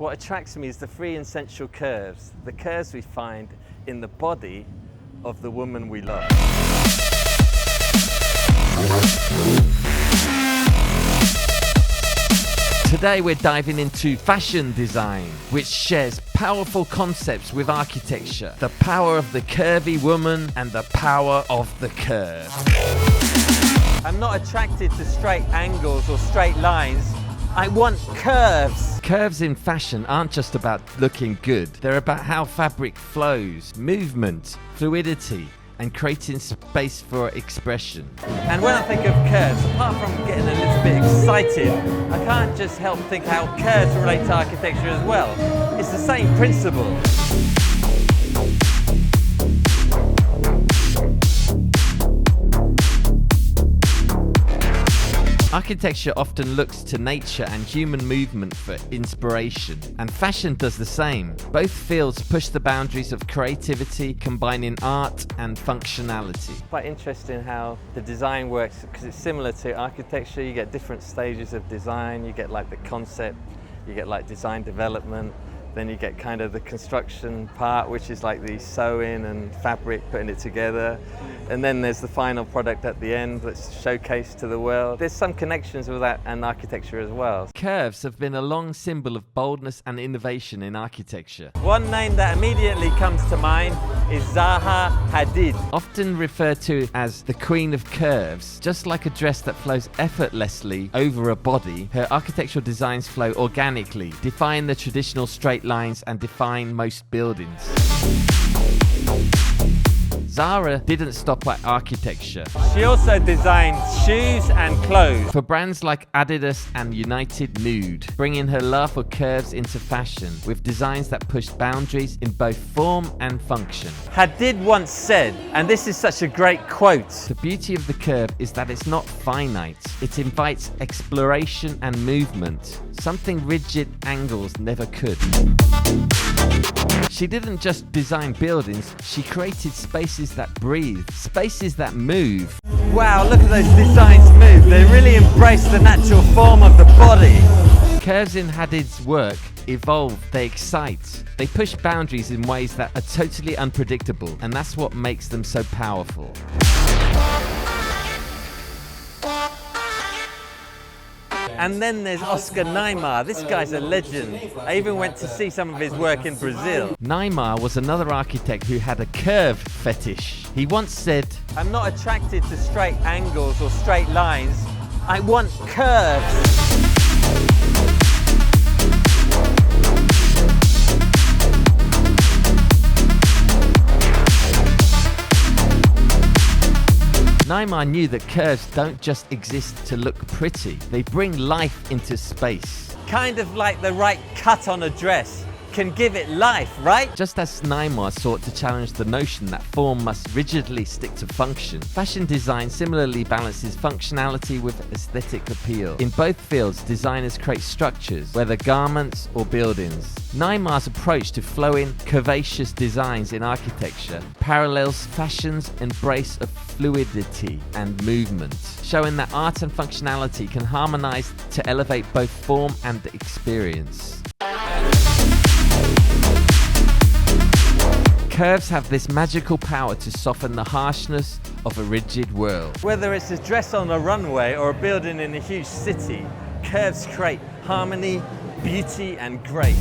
What attracts me is the three essential curves, the curves we find in the body of the woman we love. Today we're diving into fashion design, which shares powerful concepts with architecture, the power of the curvy woman and the power of the curve. I'm not attracted to straight angles or straight lines. I want curves. Curves in fashion aren't just about looking good. They're about how fabric flows, movement, fluidity, and creating space for expression. And when I think of curves, apart from getting a little bit excited, I can't just help think how curves relate to architecture as well. It's the same principle. Architecture often looks to nature and human movement for inspiration, and fashion does the same. Both fields push the boundaries of creativity, combining art and functionality. Quite interesting how the design works, because it's similar to architecture. You get different stages of design. You get like the concept, you get like design development, then you get kind of the construction part, which is like the sewing and fabric, putting it together. And then there's the final product at the end that's showcased to the world. There's some connections with that and architecture as well. Curves have been a long symbol of boldness and innovation in architecture. One name that immediately comes to mind is Zaha Hadid. Often referred to as the Queen of Curves, just like a dress that flows effortlessly over a body, her architectural designs flow organically, defying the traditional straight lines and define most buildings. Zaha didn't stop at architecture. She also designed shoes and clothes for brands like Adidas and United Nude, bringing her love for curves into fashion with designs that pushed boundaries in both form and function. Hadid once said, and this is such a great quote, "The beauty of the curve is that it's not finite. It invites exploration and movement, something rigid angles never could." She didn't just design buildings, she created spaces that breathe, spaces that move. Wow, look at those designs move. They really embrace the natural form of the body. Curves in Hadid's work evolve, they excite. They push boundaries in ways that are totally unpredictable, and that's what makes them so powerful. And then there's Niemeyer. This guy's a legend. I even went to see some of his work in Brazil. Niemeyer was another architect who had a curve fetish. He once said, "I'm not attracted to straight angles or straight lines. I want curves." Niemeyer knew that curves don't just exist to look pretty, they bring life into space. Kind of like the right cut on a dress can give it life, right? Just as Niemeyer sought to challenge the notion that form must rigidly stick to function, fashion design similarly balances functionality with aesthetic appeal. In both fields, designers create structures, whether garments or buildings. Niemeyer's approach to flowing, curvaceous designs in architecture parallels fashion's embrace of fluidity and movement, showing that art and functionality can harmonize to elevate both form and experience. Curves have this magical power to soften the harshness of a rigid world. Whether it's a dress on a runway or a building in a huge city, curves create harmony, beauty, and grace.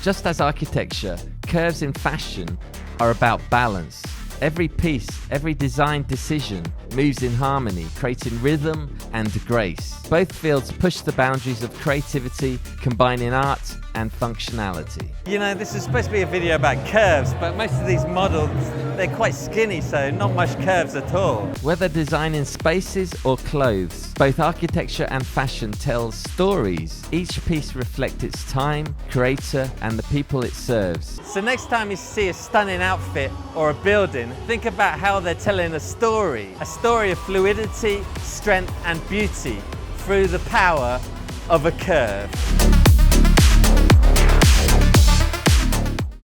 Just as architecture, curves in fashion are about balance. Every piece, every design decision moves in harmony, creating rhythm and grace. Both fields push the boundaries of creativity, combining art and functionality. You know, this is supposed to be a video about curves, but most of these models, they're quite skinny, so not much curves at all. Whether designing spaces or clothes, both architecture and fashion tells stories. Each piece reflects its time, creator, and the people it serves. So next time you see a stunning outfit or a building, think about how they're telling a story of fluidity, strength, and beauty through the power of a curve.